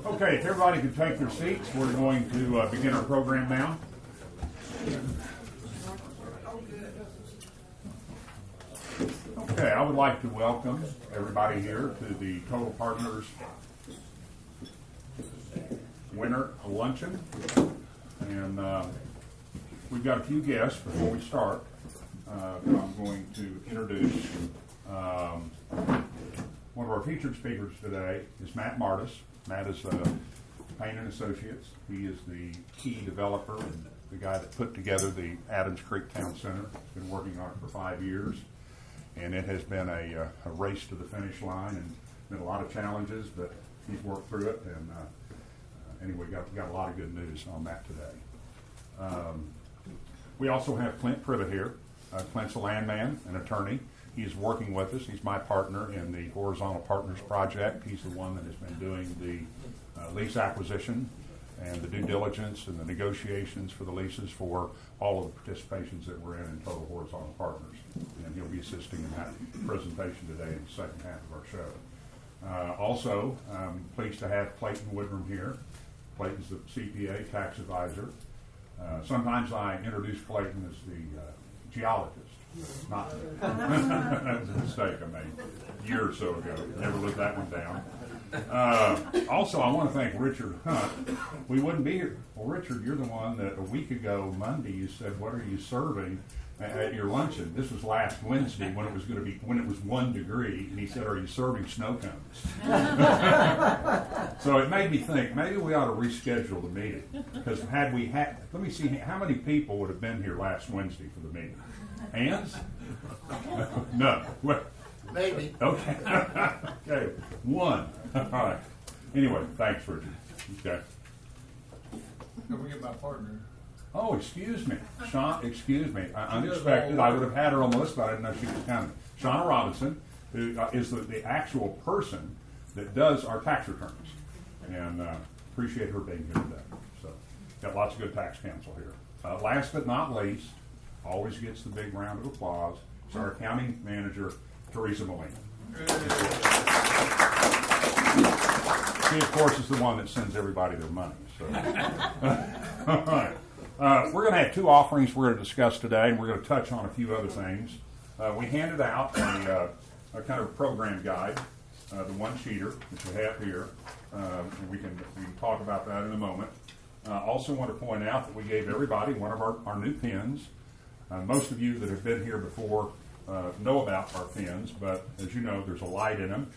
Okay, if everybody could take their seats, we're going to begin our program now. Okay, I would like to welcome everybody here to the Total Partners Winter Luncheon. And we've got a few guests before we start. I'm going to introduce one of our featured speakers today is Matt Martis. Matt is Payne & Associates. He is the key developer and the guy that put together the Adams Creek Town Center. He's been working on it for 5 years, and it has been a race to the finish line and been a lot of challenges, but he's worked through it. And anyway, got a lot of good news on that today. We also have Clint Privet here. Clint's a landman, an attorney. He's working with us. He's my partner in the Horizontal Partners Project. He's the one that has been doing the lease acquisition and the due diligence and the negotiations for the leases for all of the participations that we're in Total Horizontal Partners. And he'll be assisting in that presentation today in the second half of our show. Also, I'm pleased to have Clayton Woodrum here. Clayton's the CPA tax advisor. Sometimes I introduce Clayton as the geologist. Not that was a mistake I made a year or so ago. Never lived that one down. Also, I want to thank Richard Hunt. We wouldn't be here. Well, Richard, you're the one that a week ago, Monday, you said, "What are you serving at your luncheon?" This was last Wednesday when it was going to be 1 degree, and he said, "Are you serving snow cones?" So it made me think maybe we ought to reschedule the meeting, because let me see how many people would have been here last Wednesday for the meeting. Hands? No. Maybe. Okay. Okay. 1. All right. Anyway, thanks, Richard. Okay. Don't forget my partner. Oh, excuse me. Shauna, excuse me. Unexpected. I would have had her on the list, but I didn't know she was coming. Shauna Robinson, who is the actual person that does our tax returns. And appreciate her being here today. So, got lots of good tax counsel here. Last but not least, always gets the big round of applause, is our accounting manager, Teresa Molina. She, of course, is the one that sends everybody their money. So. All right. We're going to have 2 offerings we're going to discuss today, and we're going to touch on a few other things. We handed out a kind of program guide, the one-sheeter that you have here, and we can talk about that in a moment. Also want to point out that we gave everybody one of our new pens. Most of you that have been here before know about our pens, but as you know, there's a light in them,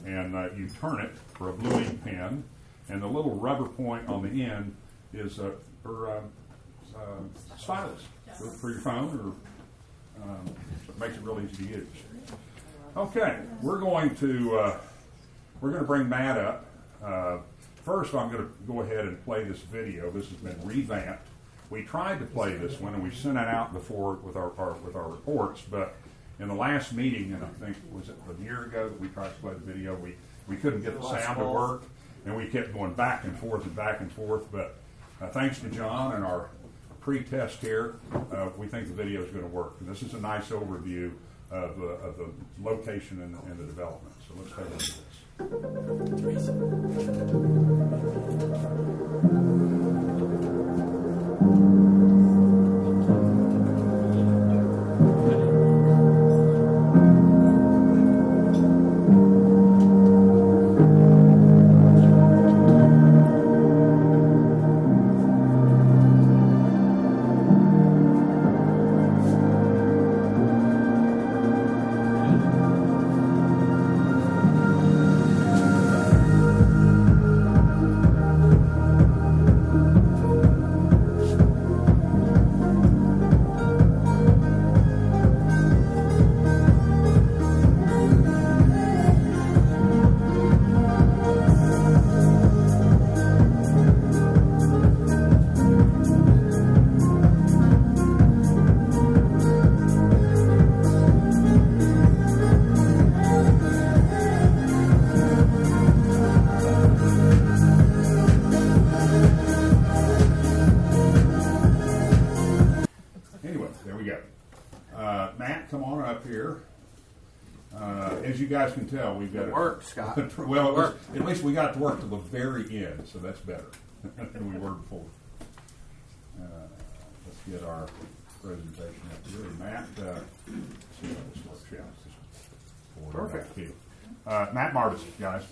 and you turn it for a blue ink pen, and the little rubber point on the end is for stylus for your phone, or so it makes it real easy to use. Okay, we're going to bring Matt up. First, I'm going to go ahead and play this video. This has been revamped. We tried to play this one, and we sent it out before with our reports, but in the last meeting, and I think, was it a year ago that we tried to play the video, we couldn't get the sound to work, and we kept going back and forth, but thanks to John and our pre-test here, we think the video is going to work. And this is a nice overview of the location and the development. So let's take a look at this. As you guys can tell, we've got Work, Scott. Well, Work. at least we got to work to the very end, so that's better than we were before. Let's get our presentation up here. Matt, see how this works out. Perfect. Matt Martis, guys.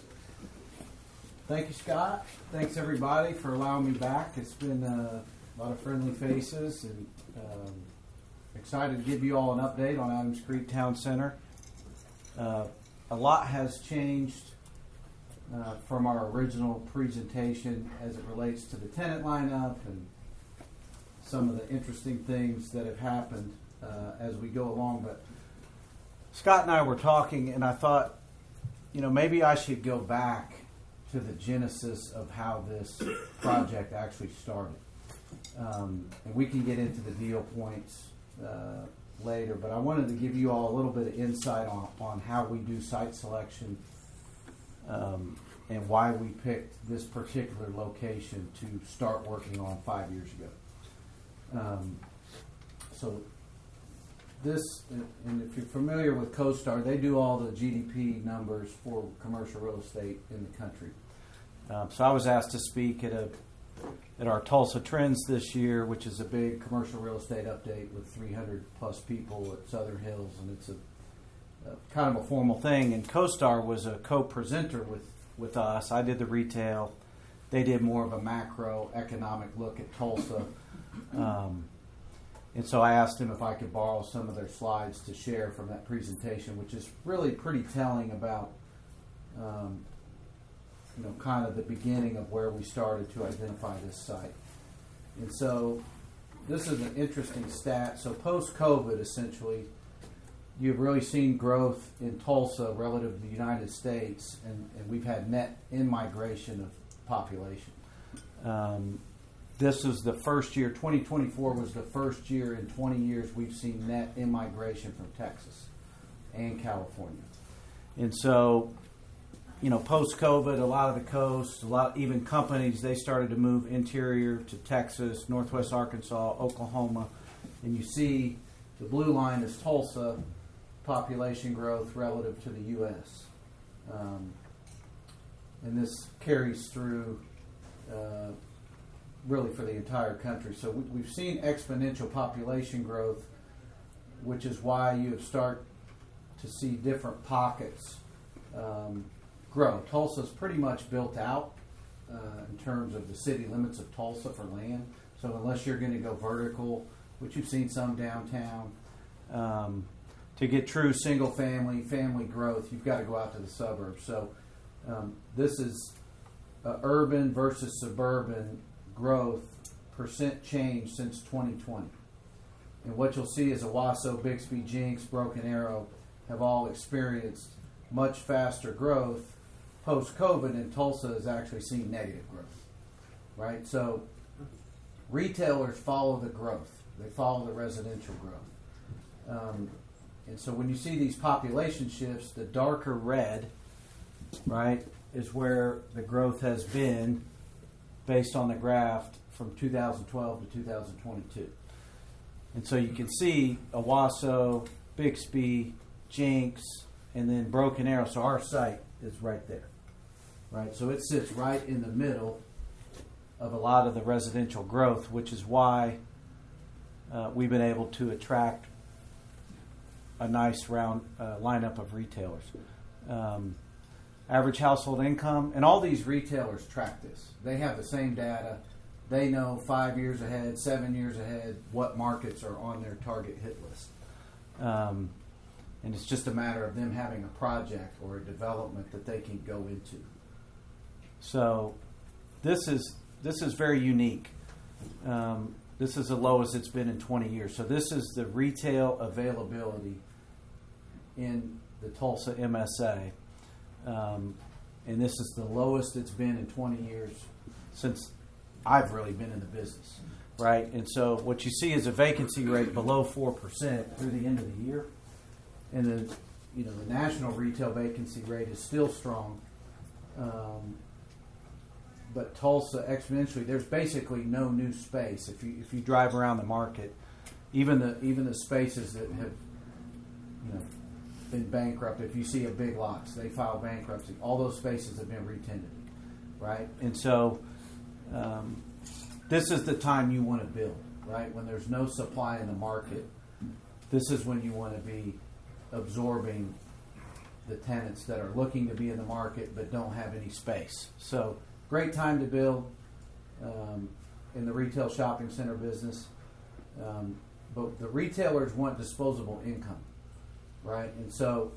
Thank you, Scott. Thanks, everybody, for allowing me back. It's been a lot of friendly faces, and excited to give you all an update on Adams Creek Town Center. A lot has changed from our original presentation as it relates to the tenant lineup and some of the interesting things that have happened as we go along. But Scott and I were talking, and I thought, maybe I should go back to the genesis of how this project actually started. And we can get into the deal points later, but I wanted to give you all a little bit of insight on how we do site selection and why we picked this particular location to start working on 5 years ago. So this, and if you're familiar with CoStar, they do all the GDP numbers for commercial real estate in the country. So I was asked to speak at our Tulsa Trends this year, which is a big commercial real estate update with 300 plus people at Southern Hills, and it's a kind of a formal thing. And CoStar was a co-presenter with us. I did the retail. They did more of a macro economic look at Tulsa. And so I asked him if I could borrow some of their slides to share from that presentation, which is really pretty telling about kind of the beginning of where we started to identify this site. And so this is an interesting stat. So post-COVID, essentially, you've really seen growth in Tulsa relative to the United States, and we've had net in-migration of population. This is the first year, 2024 was the first year in 20 years we've seen net in-migration from Texas and California. And so, post-COVID, a lot of the coast, even companies, they started to move interior to Texas, Northwest Arkansas, Oklahoma. And you see the blue line is Tulsa population growth relative to the U.S. And this carries through really for the entire country. So we've seen exponential population growth, which is why you start to see different pockets grow. Tulsa's pretty much built out in terms of the city limits of Tulsa for land. So unless you're going to go vertical, which you've seen some downtown, to get true single family growth, you've got to go out to the suburbs. So this is urban versus suburban growth percent change since 2020. And what you'll see is Owasso, Bixby, Jenks, Broken Arrow have all experienced much faster growth post-COVID, and Tulsa has actually seen negative growth, right? So retailers follow the growth. They follow the residential growth. And so when you see these population shifts, the darker red, right, is where the growth has been based on the graph from 2012 to 2022. And so you can see Owasso, Bixby, Jenks, and then Broken Arrow. So our site is right there, right? So it sits right in the middle of a lot of the residential growth, which is why we've been able to attract a nice round lineup of retailers. Average household income, and all these retailers track this. They have the same data. They know 5 years ahead, 7 years ahead, what markets are on their target hit list. And it's just a matter of them having a project or a development that they can go into. So this is very unique. This is the lowest it's been in 20 years. So this is the retail availability in the Tulsa MSA. And this is the lowest it's been in 20 years since I've really been in the business, right? And so what you see is a vacancy rate below 4% through the end of the year. And the national retail vacancy rate is still strong. But Tulsa exponentially, there's basically no new space. If you drive around the market, even the spaces that have been bankrupt. If you see a Big Lots, they file bankruptcy. All those spaces have been retenanted, right? And so this is the time you want to build, right? When there's no supply in the market, this is when you want to be absorbing the tenants that are looking to be in the market but don't have any space. So great time to build in the retail shopping center business. But the retailers want disposable income, right? And so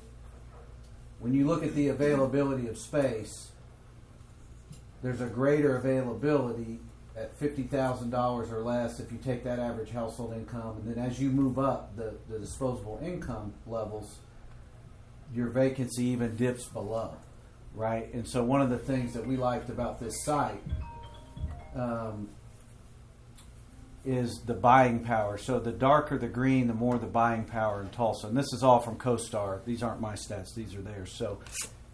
when you look at the availability of space, there's a greater availability at $50,000 or less if you take that average household income. And then as you move up the disposable income levels, your vacancy even dips below, right? And so one of the things that we liked about this site is the buying power. So the darker the green, the more the buying power in Tulsa. And this is all from CoStar. These aren't my stats. These are theirs. So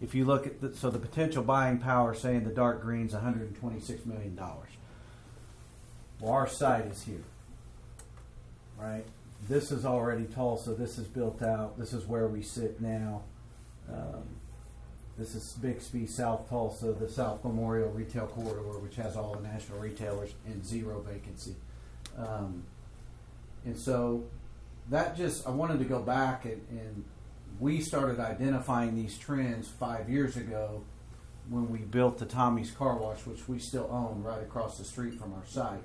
if you look at the potential buying power, say in the dark green, is $126 million. Well, our site is here, right? This is already Tulsa. This is built out. This is where we sit now. This is Bixby, South Tulsa, the South Memorial Retail Corridor, which has all the national retailers and zero vacancy. And so that I wanted to go back and we started identifying these trends 5 years ago when we built the Tommy's Car Wash, which we still own right across the street from our site.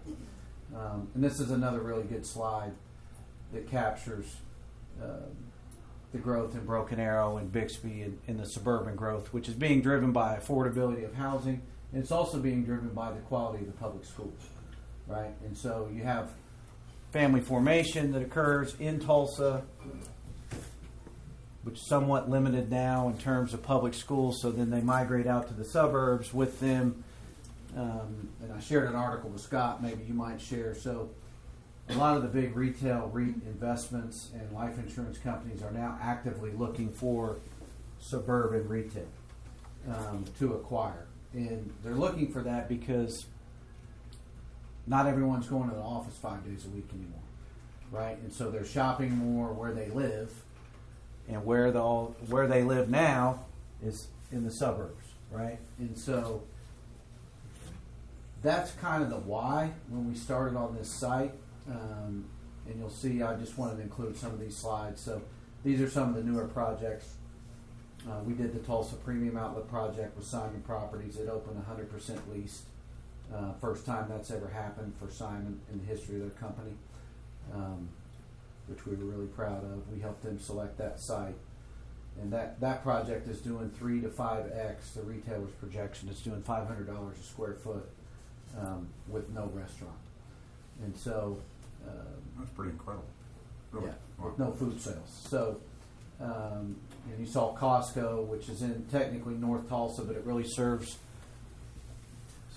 And this is another really good slide that captures the growth in Broken Arrow and Bixby and the suburban growth, which is being driven by affordability of housing, and it's also being driven by the quality of the public schools, right? And so you have family formation that occurs in Tulsa, which is somewhat limited now in terms of public schools, so then they migrate out to the suburbs with them. And I shared an article with Scott, maybe you might share. So a lot of the big retail REIT investments and life insurance companies are now actively looking for suburban retail to acquire. And they're looking for that because not everyone's going to the office 5 days a week anymore, right? And so they're shopping more where they live, and where they live now is in the suburbs, right? And so that's kind of the why when we started on this site. And you'll see I just wanted to include some of these slides. So these are some of the newer projects. We did the Tulsa Premium Outlet project with Simon Properties. It opened 100% leased. First time that's ever happened for Simon in the history of their company, which we were really proud of. We helped them select that site. And that project is doing 3 to 5x the retailer's projection. It's doing $500 a square foot with no restaurant. And so That's pretty incredible. Really. yeah, with no food sales. So, and you saw Costco, which is in technically North Tulsa, but it really serves.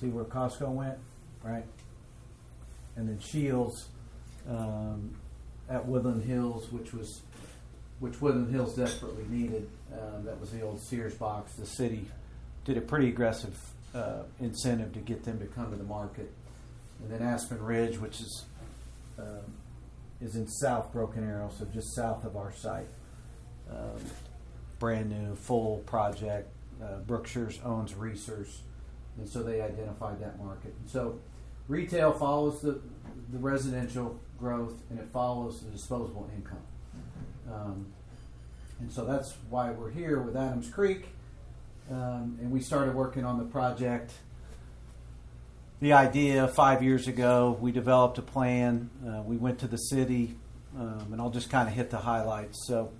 See where Costco went, right? And then Shields at Woodland Hills, which Woodland Hills desperately needed. That was the old Sears box. The city did a pretty aggressive incentive to get them to come to the market. And then Aspen Ridge, which is in South Broken Arrow, so just south of our site. Brand new, full project. Brookshire's owns Reesers, and so they identified that market. And so retail follows the residential growth, and it follows the disposable income. And so that's why we're here with Adams Creek. And we started working on the project. The idea 5 years ago, we developed a plan. We went to the city, and I'll just kind of hit the highlights. So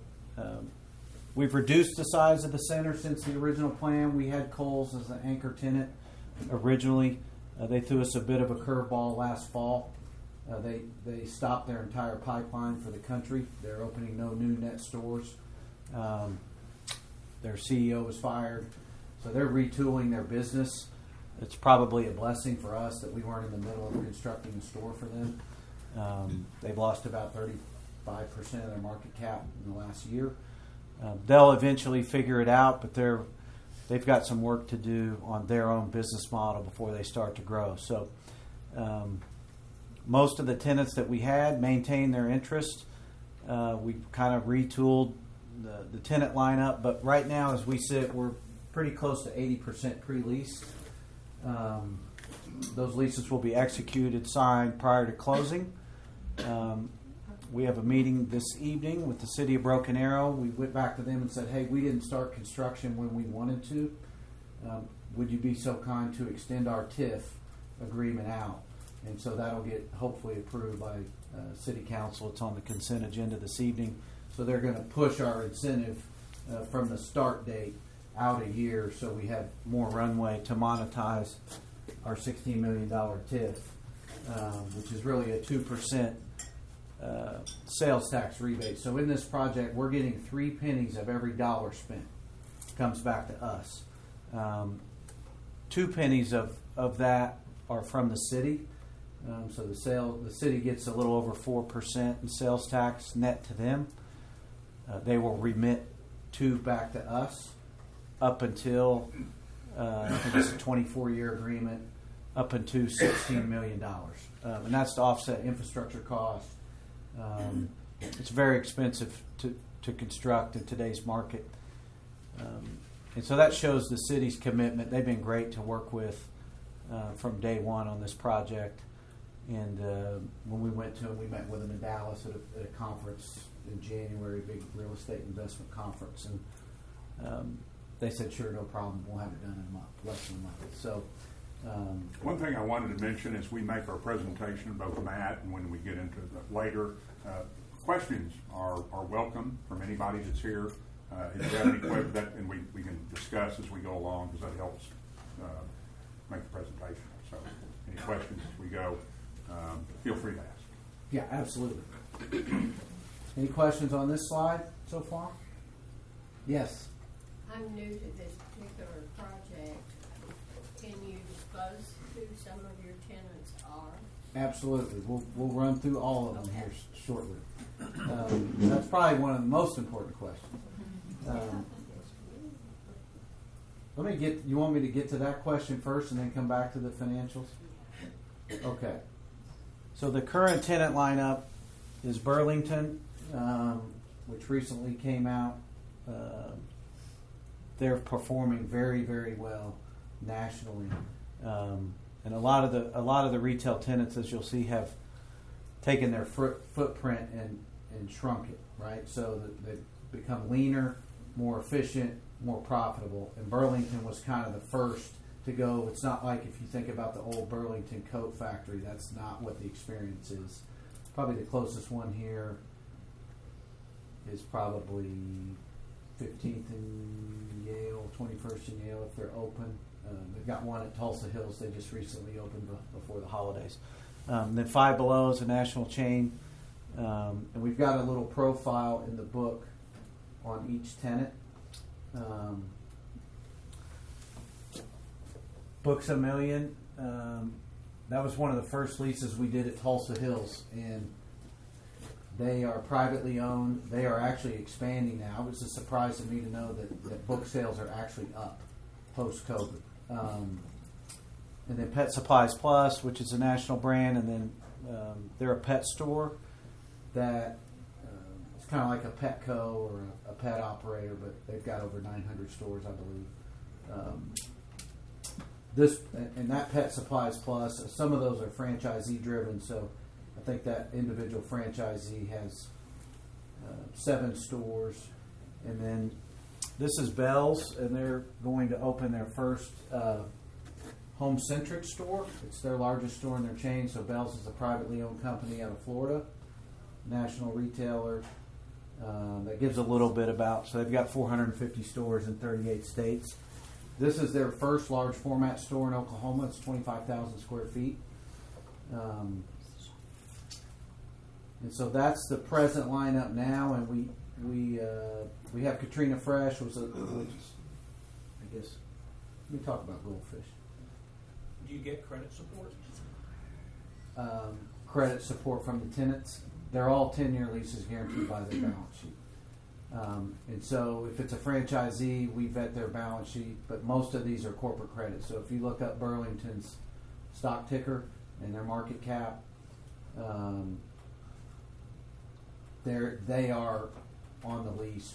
we've reduced the size of the center since the original plan. We had Kohl's as an anchor tenant originally. They threw us a bit of a curveball last fall. They stopped their entire pipeline for the country. They're opening no new net stores. Their CEO was fired. So they're retooling their business. It's probably a blessing for us that we weren't in the middle of constructing a store for them. They've lost about 35% of their market cap in the last year. They'll eventually figure it out, but they've got some work to do on their own business model before they start to grow. So most of the tenants that we had maintained their interest. We kind of retooled the tenant lineup. But right now, as we sit, we're pretty close to 80% pre-leased. Those leases will be executed, signed prior to closing. We have a meeting this evening with the City of Broken Arrow. We went back to them and said, hey, we didn't start construction when we wanted to. Would you be so kind to extend our TIF agreement out? And so that'll get hopefully approved by City Council. It's on the consent agenda this evening. So they're going to push our incentive from the start date out a year so we have more runway to monetize our $16 million TIF, which is really a 2% sales tax rebate. So in this project, we're getting 3 pennies of every dollar spent comes back to us. 2 pennies of that are from the city. So the city gets a little over 4% in sales tax net to them. They will remit 2 back to us up until I think it's a 24-year agreement up until $16 million, and that's to offset infrastructure costs. It's very expensive to construct in today's market. And so that shows the city's commitment. They've been great to work with from day one on this project. And when we went to them, we met with them in Dallas at a conference in January, big real estate investment conference. And they said, sure, no problem. We'll have it done in a month, less than a month. So one thing I wanted to mention is we make our presentation, both Matt and when we get into it later, questions are welcome from anybody that's here. If you have any questions, and we can discuss as we go along because that helps make the presentation. So any questions as we go, feel free to ask. yeah, absolutely. Any questions on this slide so far? Yes. I'm new to this particular project. Can you disclose who some of your tenants are? Absolutely. We'll run through all of them here shortly. That's probably one of the most important questions. You want me to get to that question first and then come back to the financials? Okay. So the current tenant lineup is Burlington, which recently came out. They're performing very, very well nationally, and a lot of the retail tenants, as you'll see, have taken their footprint and shrunk it. Right, so they've become leaner, more efficient, more profitable. And Burlington was kind of the first to go. It's not like if you think about the old Burlington Coat Factory, that's not what the experience is. Probably the closest one here is probably 15th in Yale, 21st in Yale if they're open. They've got one at Tulsa Hills. They just recently opened before the holidays. Then Five Below is a national chain. And we've got a little profile in the book on each tenant. Books A Million. That was one of the first leases we did at Tulsa Hills, and they are privately owned. They are actually expanding now. It was a surprise to me to know that book sales are actually up post-COVID. And then Pet Supplies Plus, which is a national brand, and then they're a pet store that it's kind of like a Petco or a pet operator, but they've got over 900 stores, I believe. That Pet Supplies Plus, some of those are franchisee driven, so I think that individual franchisee has 7 stores. And then this is Bell's, and they're going to open their first home-centric store. It's their largest store in their chain, so Bell's is a privately owned company out of Florida, national retailer. That gives a little bit about, so they've got 450 stores in 38 states. This is their first large format store in Oklahoma. It's 25,000 square feet. And so that's the present lineup now, and we have Katrina Fresh, which is, I guess, let me talk about Goldfish. Do you get credit support? Credit support from the tenants. They're all 10-year leases guaranteed by their balance sheet. And so if it's a franchisee, we vet their balance sheet, but most of these are corporate credit. So if you look up Burlington's stock ticker and their market cap, they are on the lease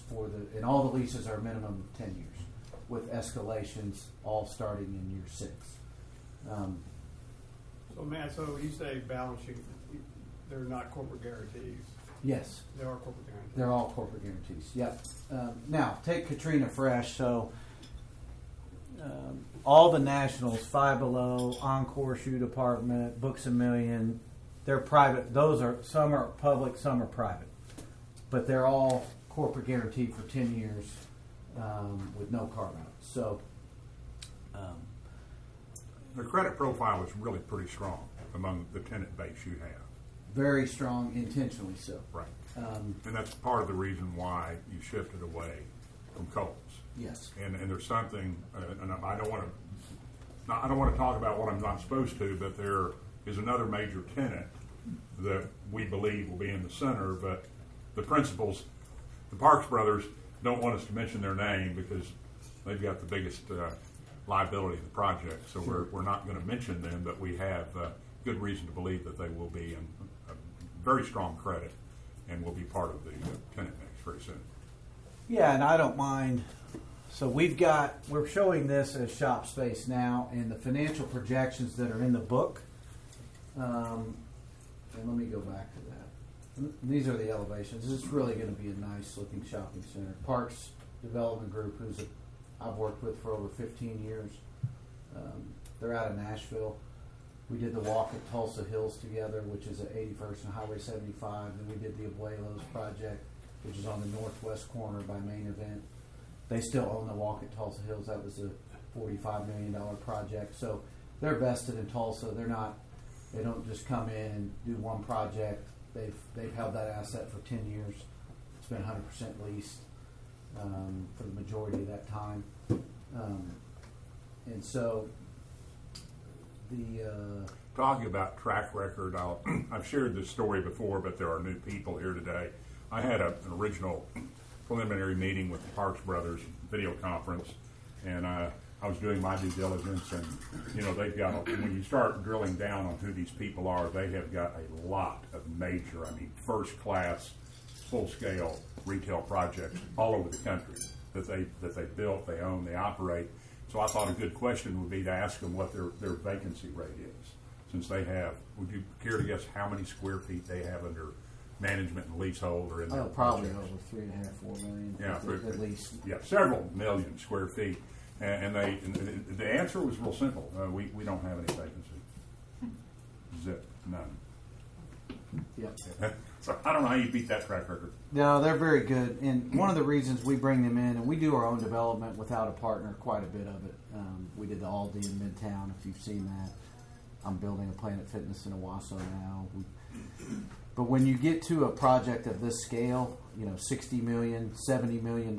and all the leases are minimum of 10 years, with escalations all starting in year 6. So Matt, so you say balance sheet, they're not corporate guarantees. Yes. They are corporate guarantees. They're all corporate guarantees. Yep. Now take Katrina Fresh. So all the nationals, Five Below, Encore Shoe Department, Books a Million, they're private. Some are public, some are private, but they're all corporate guaranteed for 10 years with no carve outs. So The credit profile is really pretty strong among the tenant base you have. very strong, intentionally so. Right. And that's part of the reason why you shifted away from Kohl's. Yes. And there's something, and I don't want to talk about what I'm not supposed to, but there is another major tenant that we believe will be in the center, but the principals, the Parks brothers, don't want us to mention their name because they've got the biggest liability in the project. So we're not going to mention them, but we have good reason to believe that they will be in a very strong credit and will be part of the tenant mix very soon. Yeah, and I don't mind. So we're showing this as shop space now, and the financial projections that are in the book. And let me go back to that. These are the elevations. This is really going to be a nice looking shopping center. Parks Development Group, I've worked with for over 15 years. They're out of Nashville. We did the walk at Tulsa Hills together, which is at 81st and Highway 75. Then we did the Abuelos project, which is on the northwest corner by Main Event. They still own the walk at Tulsa Hills. That was a $45 million project. So they're vested in Tulsa. They don't just come in and do one project. They've held that asset for 10 years. It's been 100% leased for the majority of that time. And so Talking about track record, I've shared this story before, but there are new people here today. I had an original preliminary meeting with the Parks Brothers video conference, and I was doing my due diligence, and they've got when you start drilling down on who these people are, they have got a lot of major, first class, full scale retail projects all over the country that they built, they own, they operate. So I thought a good question would be to ask them what their vacancy rate is, since they have. Would you care to guess how many square feet they have under management and leasehold or in their probably projects? over 3.5, 4 million. Yeah, at least. Yeah, several million square feet, and the answer was real simple. We don't have any vacancy. Zip, none. Yep. So I don't know how you beat that track record. No, they're very good, and one of the reasons we bring them in, and we do our own development without a partner, quite a bit of it. We did the Aldi in Midtown, if you've seen that. I'm building a Planet Fitness in Owasso now. But when you get to a project of this scale, $60 million, $70 million,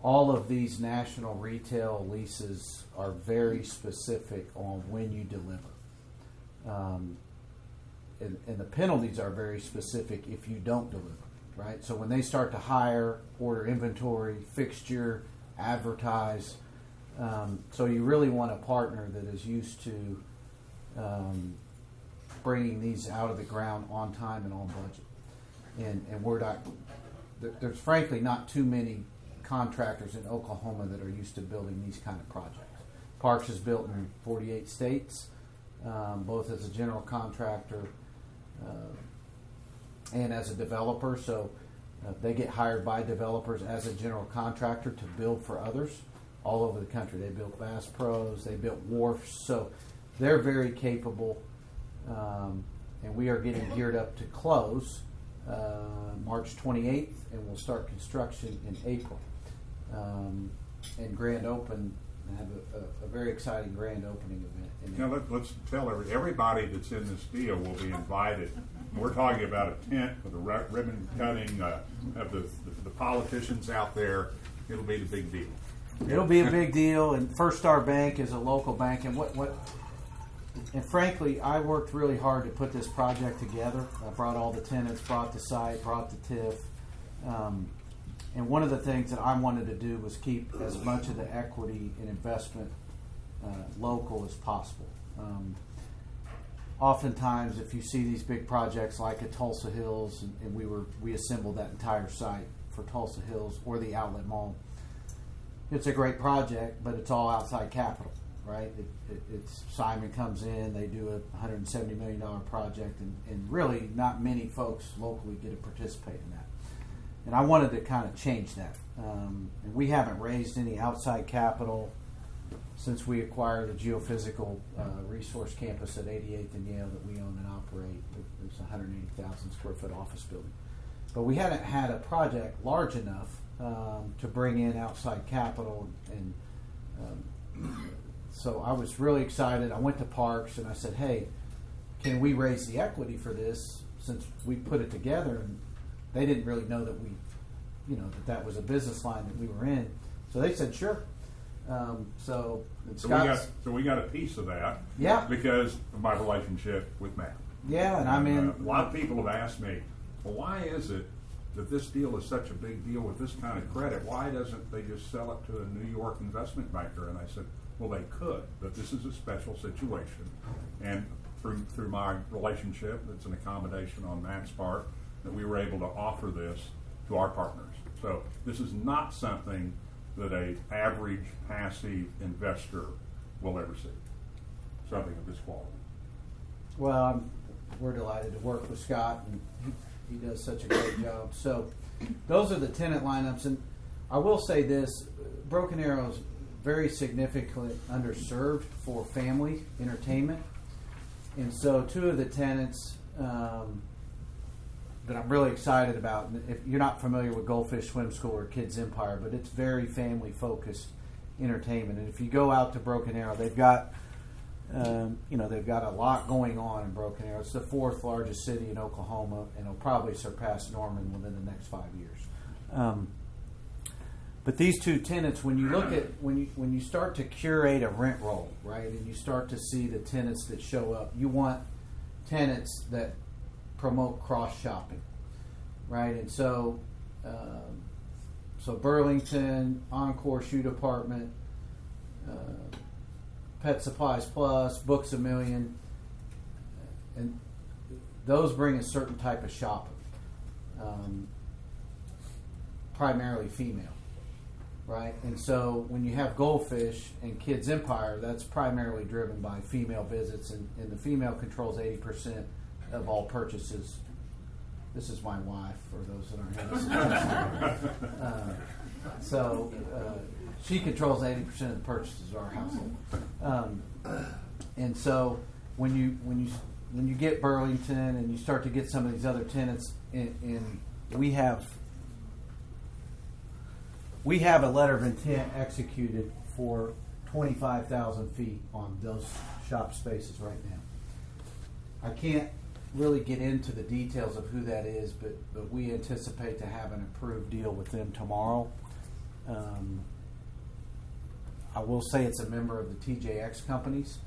all of these national retail leases are very specific on when you deliver. And the penalties are very specific if you don't deliver, right? So when they start to hire, order inventory, fixture, advertise, so you really want a partner that is used to bringing these out of the ground on time and on budget. And we're not, there's frankly not too many contractors in Oklahoma that are used to building these kind of projects. Parks is built in 48 states, both as a general contractor and as a developer. So they get hired by developers as a general contractor to build for others all over the country. They built Bass Pros, they built wharfs, so they're very capable. And we are getting geared up to close March 28th, and we'll start construction in April. And grand open, have a very exciting grand opening event. Let's tell everybody that's in this deal will be invited. We're talking about a tent with a ribbon cutting of the politicians out there. It'll be the big deal. It'll be a big deal, and First Star Bank is a local bank, and and frankly, I worked really hard to put this project together. I brought all the tenants, brought the site, brought the TIF. And one of the things that I wanted to do was keep as much of the equity and investment local as possible. oftentimes, if you see these big projects like at Tulsa Hills, and we assembled that entire site for Tulsa Hills or the Outlet Mall. It's a great project, but it's all outside capital, right? It's Simon comes in, they do a $170 million project, and really not many folks locally get to participate in that. And I wanted to kind of change that. And we haven't raised any outside capital since we acquired the geophysical resource campus at 88th and Yale that we own and operate. It's a 180,000 square foot office building. But we haven't had a project large enough to bring in outside capital. And so I was really excited. I went to Parks and I said, hey, can we raise the equity for this since we put it together? And they didn't really know that that was a business line that we were in. So they said, sure. So we got a piece of that. Yeah. Because of my relationship with Matt. Yeah, and I mean, a lot of people have asked me, well, why is it that this deal is such a big deal with this kind of credit? Why doesn't they just sell it to a New York investment banker? And I said, well, they could, but this is a special situation. And through my relationship, it's an accommodation on Matt's part, that we were able to offer this to our partners. So this is not something that a average passive investor will ever see. Something of this quality. well, we're delighted to work with Scott, and he does such a great job. So those are the tenant lineups. And I will say this, Broken Arrow is very significantly underserved for family entertainment. And so two of the tenants that I'm really excited about, if you're not familiar with Goldfish Swim School or Kids Empire, but it's very family focused entertainment. And if you go out to Broken Arrow, they've got they've got a lot going on in Broken Arrow. It's the fourth largest city in Oklahoma, and it'll probably surpass Norman within the next 5 years. But these two tenants, when you look at when you start to curate a rent roll, right, and you start to see the tenants that show up, you want tenants that promote cross shopping, right? And so Burlington, Encore Shoe Department, Pet Supplies Plus, Books A Million, and those bring a certain type of shopper, primarily female, right? And so when you have Goldfish and Kids Empire, that's primarily driven by female visits, and the female controls 80% of all purchases. This is my wife, for those that aren't here. She controls 80% of the purchases of our household. And so when you get Burlington and you start to get some of these other tenants, and we have a letter of intent executed for 25,000 feet on those shop spaces right now. I can't really get into the details of who that is, but we anticipate to have an approved deal with them tomorrow. I will say it's a member of the TJX companies.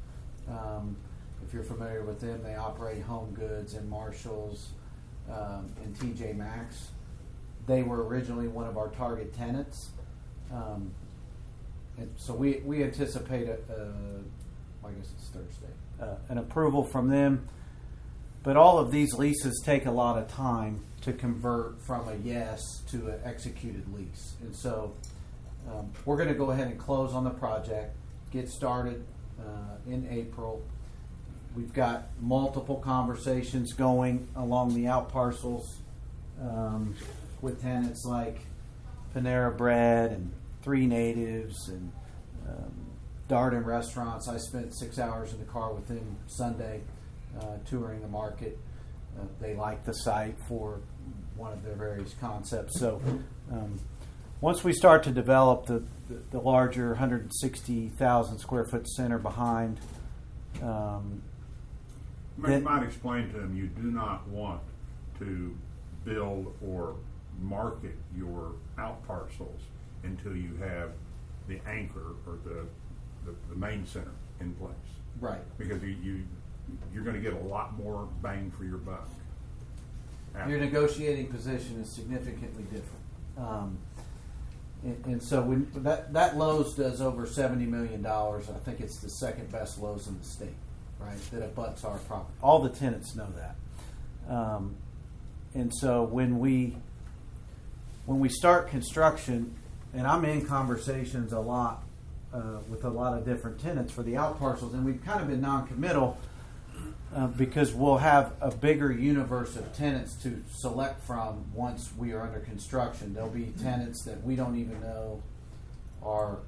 If you're familiar with them, they operate Home Goods and Marshalls and TJ Maxx. They were originally one of our target tenants. And so we anticipate, I guess it's Thursday, an approval from them. But all of these leases take a lot of time to convert from a yes to an executed lease. And so we're going to go ahead and close on the project, get started in April. We've got multiple conversations going along the out parcels with tenants like Panera Bread and Three Natives and Darden Restaurants. I spent 6 hours in the car with them Sunday touring the market. They like the site for one of their various concepts. So once we start to develop the larger 160,000 square foot center behind, You might explain to them you do not want to build or market your out parcels until you have the anchor or the main center in place. right. Because you're going to get a lot more bang for your buck. Your negotiating position is significantly different. And so when that Lowe's does over $70 million, I think it's the second best Lowe's in the state. right, that abuts our property. All the tenants know that. And so when we start construction, and I'm in conversations a lot with a lot of different tenants for the out parcels, and we've kind of been non-committal because we'll have a bigger universe of tenants to select from once we are under construction. There'll be tenants that we don't even know are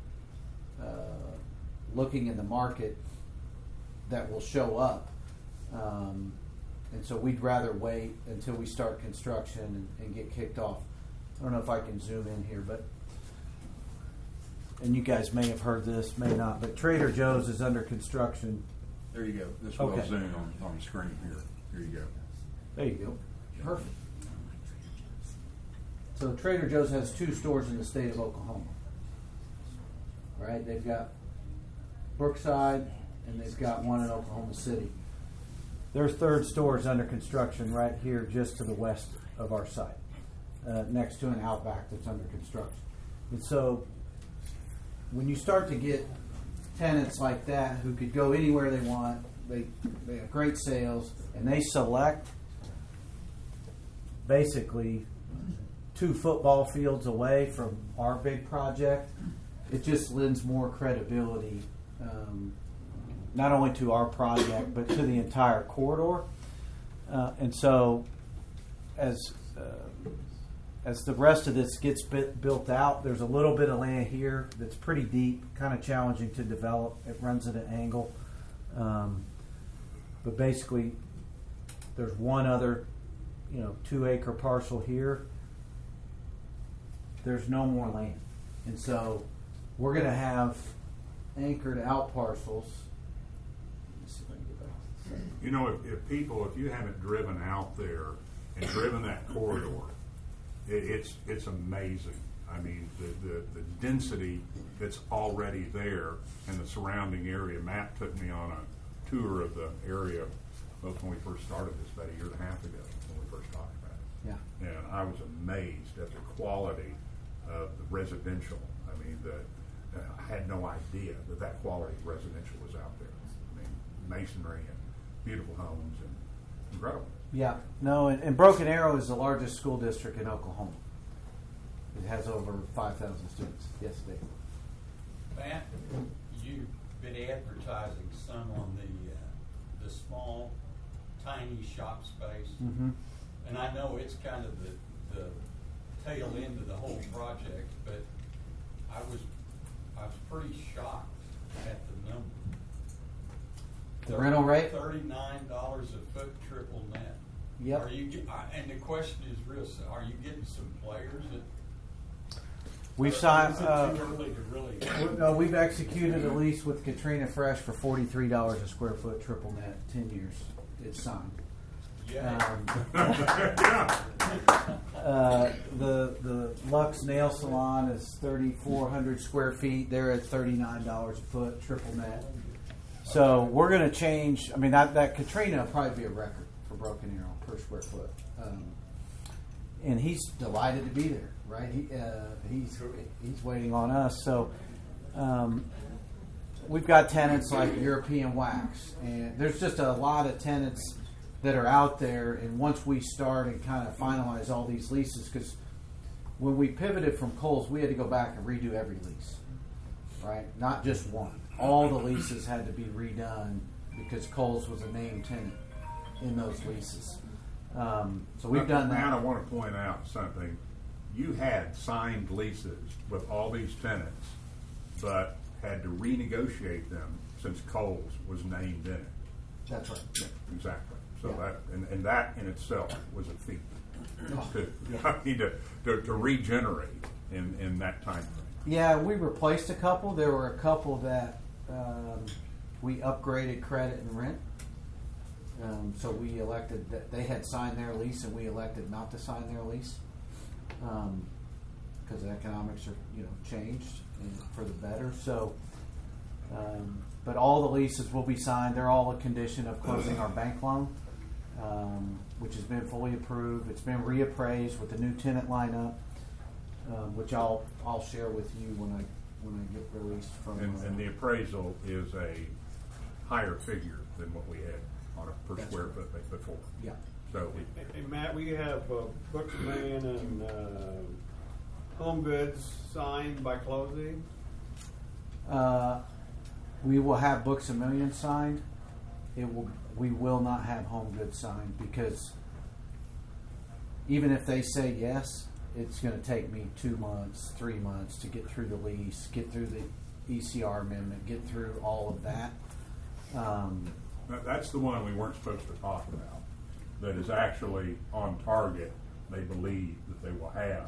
looking in the market that will show up. And so we'd rather wait until we start construction and get kicked off. I don't know if I can zoom in here, and you guys may have heard this, may not, but Trader Joe's is under construction. There you go. This will Okay. zoom on the screen here. Here you go. There you go. Perfect. So Trader Joe's has 2 stores in the state of Oklahoma. Right? They've got Brookside and they've got one in Oklahoma City. Their 3rd store is under construction right here just to the west of our site, next to an Outback that's under construction. And so when you start to get tenants like that who could go anywhere they want, they have great sales, and they select basically 2 football fields away from our big project, it just lends more credibility, not only to our project but to the entire corridor. And so, as the rest of this gets built out, there's a little bit of land here that's pretty deep, kind of challenging to develop. It runs at an angle, but basically, there's one other, 2-acre parcel here. There's no more land, and so we're going to have anchored out parcels. Let me see if I can get back to the You know, if you haven't driven out there and driven that corridor, it's amazing. I mean, the density that's already there in the surrounding area. Matt took me on a tour of the area both when we first started this about a year and a half ago when we first talked about it. Yeah. And I was amazed at the quality of the residential. I mean, I had no idea that quality of residential was out there. I mean, masonry and beautiful homes and incredible. Yeah, no, and Broken Arrow is the largest school district in Oklahoma. It has over 5,000 students. Yes, Dave. Matt, you've been advertising some on the small, tiny shop space, Mm-hmm. and I know it's kind of the tail end of the whole project, but I was pretty shocked at the number. The rental rate? $39 a foot triple net. Yep. Are you? And the question is real. Are you getting some players that? We've or signed. Is it too early to really? No, we've executed a lease with Katrina Fresh for $43 a square foot triple net, 10 years. It's signed. Yeah. The Lux Nail Salon is 3,400 square feet. They're at $39 a foot triple net. So we're going to change. I mean, that Katrina will probably be a record for Broken Arrow per square foot. And he's delighted to be there, right? He's waiting on us. So we've got tenants like European Wax, and there's just a lot of tenants that are out there. And once we start and kind of finalize all these leases, because when we pivoted from Kohl's, we had to go back and redo every lease, right? Not just one. All the leases had to be redone because Kohl's was a named tenant in those leases. So we've done that. Matt, I want to point out something. You had signed leases with all these tenants, but had to renegotiate them since Kohl's was named in it. That's right. Yeah, exactly. So Yeah. that that in itself was a feat. Oh. To regenerate in that time frame. Yeah, we replaced a couple. There were a couple that we upgraded credit and rent. So we elected that they had signed their lease, and we elected not to sign their lease because the economics are changed for the better. So, but all the leases will be signed. They're all a condition of closing our bank loan, which has been fully approved. It's been reappraised with the new tenant lineup, which I'll share with you when I get released from. And the appraisal is a higher figure than what we had on a per That's square correct. foot before. Yeah. So, Hey, Matt, we have Books a Million and Home Goods signed by closing. We will have Books a Million signed. We will not have Home Goods signed because even if they say yes, it's going to take me 2 months, 3 months to get through the lease, get through the ECR amendment, get through all of that. that's the one we weren't supposed to talk about, that is actually on target, they believe that they will have.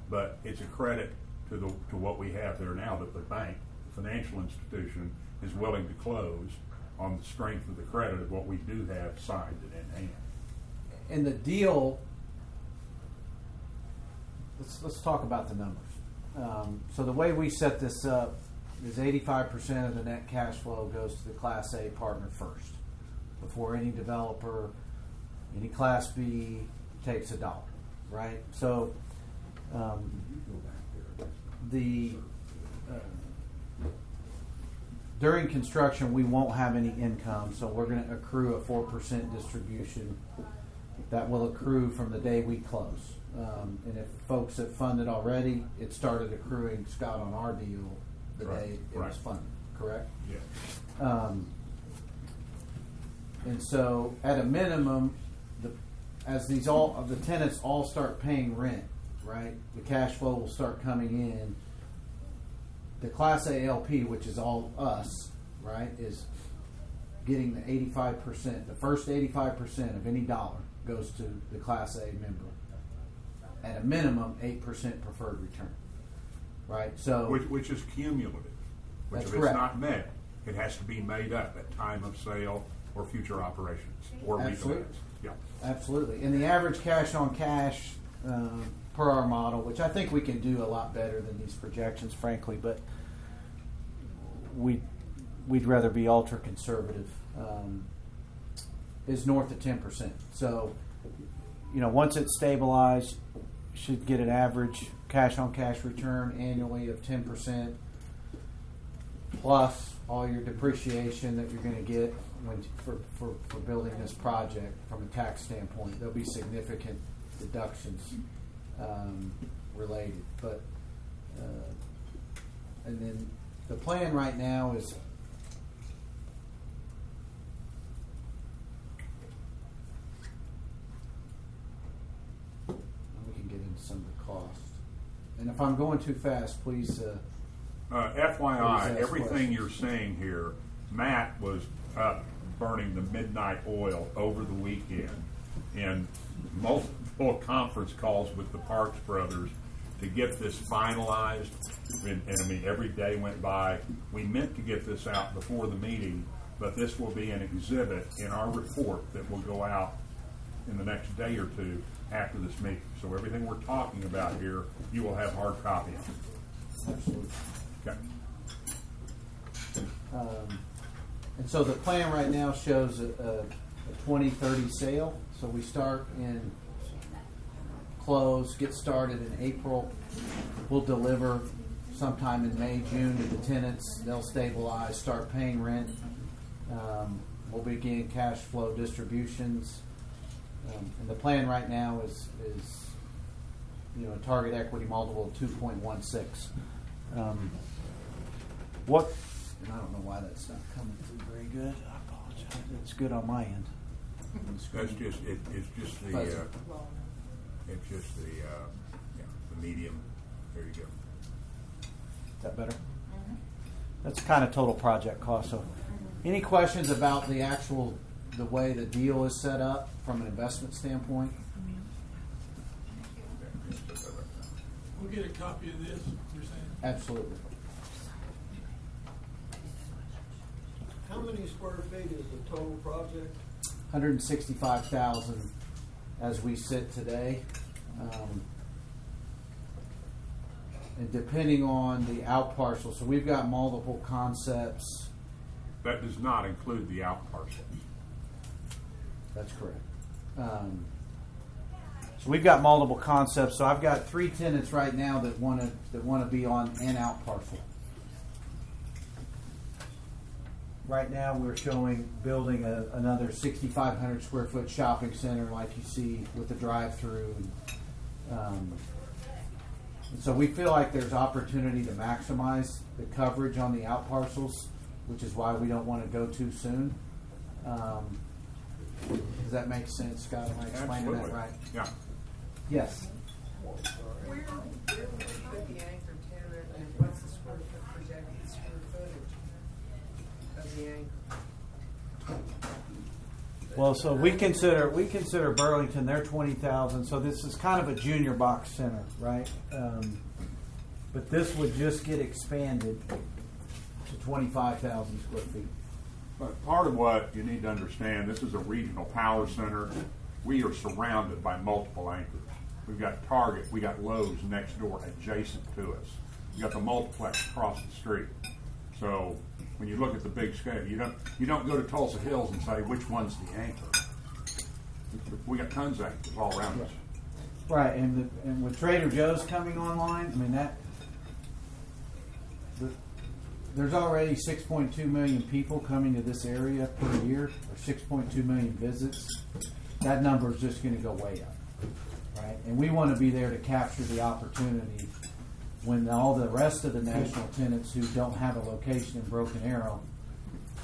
But it's a credit to what we have there now, that the bank, the financial institution, is willing to close on the strength of the credit of what we do have signed and in hand. And the deal, let's talk about the numbers. So the way we set this up is 85% of the net cash flow goes to the Class A partner first, before any developer, any Class B takes $1, right? So during construction, we won't have any income, so we're going to accrue a 4% distribution that will accrue from the day we close. And if folks have funded already, it started accruing, Scott, on our deal the Right, day it right. was funded, correct? Yeah. And so, at a minimum, as the tenants all start paying rent, right, the cash flow will start coming in. The Class A LP, which is all us, right, is getting the 85%. The first 85% of any dollar goes to the Class A member. At a minimum, 8% preferred return, right? So, Which is cumulative. Which That's if correct. it's not met, it has to be made up at time of sale or future operations or Absolutely. refinance. Yeah. absolutely. And the average cash on cash per our model, which I think we can do a lot better than these projections, frankly, but we'd rather be ultra conservative, is north of 10%. So, once it's stabilized, should get an average cash on cash return annually of 10%, plus all your depreciation that you're going to get for building this project from a tax standpoint. There'll be significant deductions related, but and then the plan right now is we can get into some of the cost. And if I'm going too fast, please. FYI, Please ask everything questions. you're saying here, Matt was up burning the midnight oil over the weekend in multiple conference calls with the Parks brothers to get this finalized. And I mean, every day went by. We meant to get this out before the meeting, but this will be an exhibit in our report that will go out in the next day or two after this meeting. So everything we're talking about here, you will have hard copy of. Absolutely. Okay. And so the plan right now shows a 2030 sale. So we start in close, get started in April. We'll deliver sometime in May, June to the tenants. They'll stabilize, start paying rent. We'll begin cash flow distributions. And the plan right now is a target equity multiple of 2.16. And I don't know why that's not coming through very good. I apologize. It's good on my end. That's just it's just the Fuzzy. the medium. There you go. Is that better? That's kind of total project cost. So, any questions about the way the deal is set up from an investment standpoint? We'll get a copy of this, you're saying? Absolutely. How many square feet is the total project? 165,000 as we sit today. And depending on the out parcel, so we've got multiple concepts. That does not include the out parcels. That's correct. So we've got multiple concepts. So I've got 3 tenants right now that want to be on an out parcel. right now we're showing building another 6,500 square foot shopping center like you see with the drive-through. And so we feel like there's opportunity to maximize the coverage on the out parcels, which is why we don't want to go too soon. Does that make sense, Scott? Am I explaining that Absolutely. right? Yeah. Yes. Where would you put the anchor tenant, and what's the projected square footage of the anchor? Well, so we consider Burlington, they're 20,000. So this is kind of a junior box center, right? But this would just get expanded to 25,000 square feet. But part of what you need to understand, this is a regional power center. We are surrounded by multiple anchors. We've got Target, we got Lowe's next door adjacent to us. You got the multiplex across the street. So when you look at the big scale, you don't go to Tulsa Hills and say which one's the anchor. We got tons of anchors all around us. Right, and with Trader Joe's coming online, I mean there's already 6.2 million people coming to this area per year, or 6.2 million visits. That number is just going to go way up, right? And we want to be there to capture the opportunity when all the rest of the national tenants who don't have a location in Broken Arrow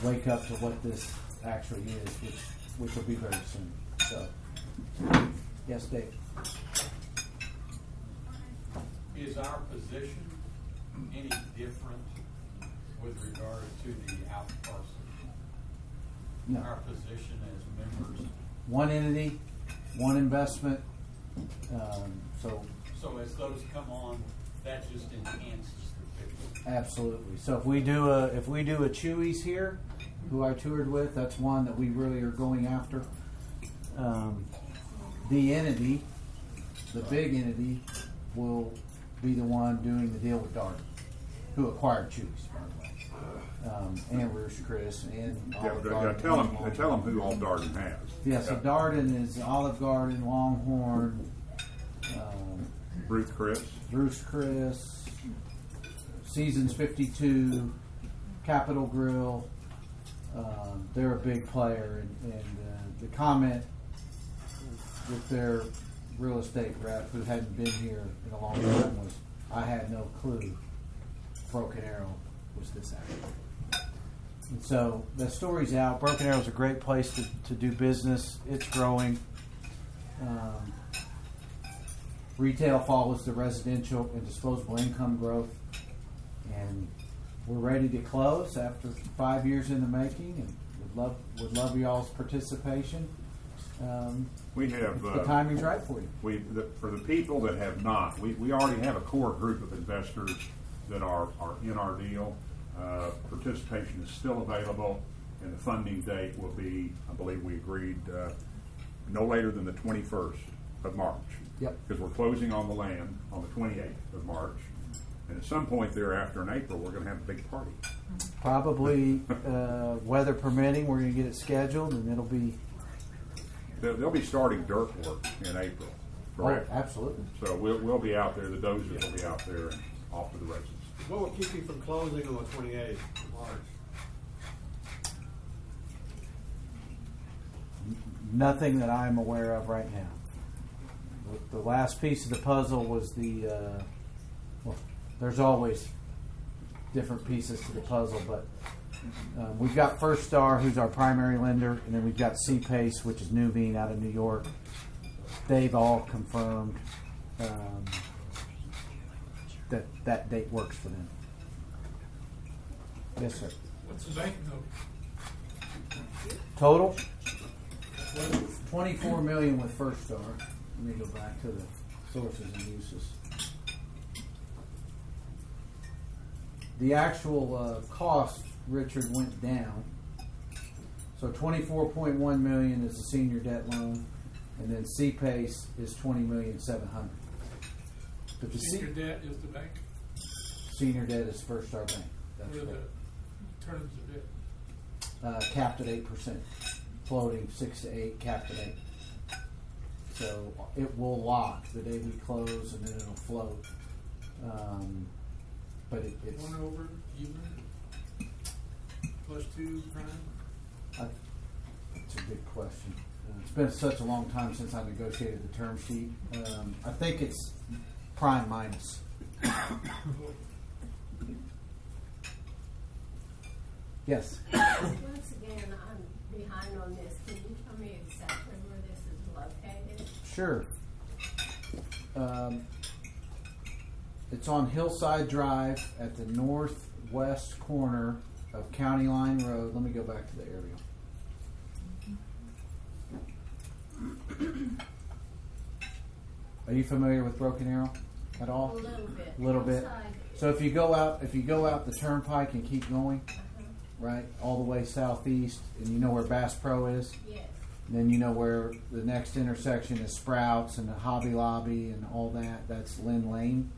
wake up to what this actually is, which will be very soon. So, yes, Dave. Is our position any different with regard to the out parcel? No. Our position as members. One entity, one investment. So as those come on, that just enhances the picture. Absolutely. So if we do a Chewy's here, who I toured with, that's one that we really are going after. The entity, the big entity, will be the one doing the deal with Darden, who acquired Chewy's, by the way, and Roost Chris and Olive Garden. Tell them who all Darden has. Yeah, so Darden is Olive Garden, Longhorn, Ruth Chris. Roost Chris, Seasons 52, Capitol Grill. They're a big player, and the comment with their real estate rep who hadn't been here in a long time was, "I had no clue Broken Arrow was this active." And so the story's out. Broken Arrow is a great place to do business. It's growing. Retail follows the residential and disposable income growth, and we're ready to close after 5 years in the making, and would love y'all's participation. We have The timing's right for you. For the people that have not, we already have a core group of investors that are in our deal. Participation is still available, and the funding date will be, I believe we agreed, no later than the 21st of March. Yep. Because we're closing on the land on the 28th of March, and at some point thereafter in April, we're going to have a big party. Probably, weather permitting, we're going to get it scheduled, and it'll be. They'll be starting dirt work in April, correct? Oh, absolutely. So we'll be out there. The dozers will be out there and off to the races. What will keep you from closing on the 28th of March? Nothing that I'm aware of right now. The last piece of the puzzle was well, there's always different pieces to the puzzle, but we've got First Star, who's our primary lender, and then we've got C-Pace, which is Nuveen out of New York. They've all confirmed that date works for them. Yes, sir. What's the bank note? Total? 24 million with First Star. Let me go back to the sources and uses. The actual cost, Richard, went down. So 24.1 million is the senior debt loan, and then C-Pace is 20,700,000. But the Senior debt is the bank. senior debt is First Star Bank. That's What are correct. the terms of it? Capped at 8%, floating 6 to 8, capped at 8. So it will lock the day we close, and then it'll float. But it's One over even? plus 2 prime? That's a big question. It's been such a long time since I negotiated the term sheet. I think it's prime minus. Yes. Once again, I'm behind on this. Can you tell me exactly where this is located? Sure. It's on Hillside Drive at the northwest corner of County Line Road. Let me go back to the aerial. Are you familiar with Broken Arrow at all? A little bit. Little bit. Outside. So if you go out the turnpike and keep going, right, all the way southeast, and you know where Bass Pro is, Yes. then you know where the next intersection is Sprouts and the Hobby Lobby and all that. That's Lynn Lane.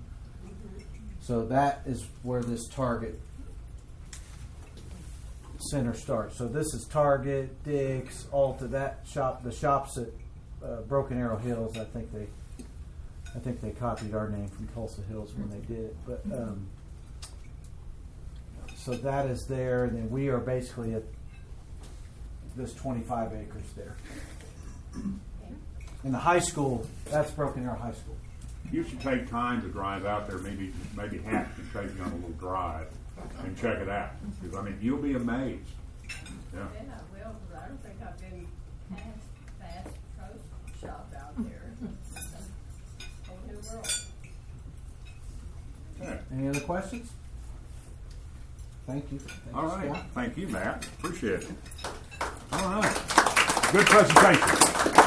So that is where this Target center starts. So this is Target, Dick's, Ulta. That shop, the shops at Broken Arrow Hills. I think they copied our name from Tulsa Hills when they did it. But so that is there, and then we are basically at this 25 acres there. And the high school, that's Broken Arrow High School. You should take time to drive out there. Maybe Hat can take you on a little drive and check it out. Because I mean, you'll be amazed. Yeah. Yeah, well, I don't think I've been past Bass Pro Shop out there. Whole new world. Okay. Any other questions? Thank you. All right. Scott. Thank you, Matt. Appreciate it. All right. Good presentation.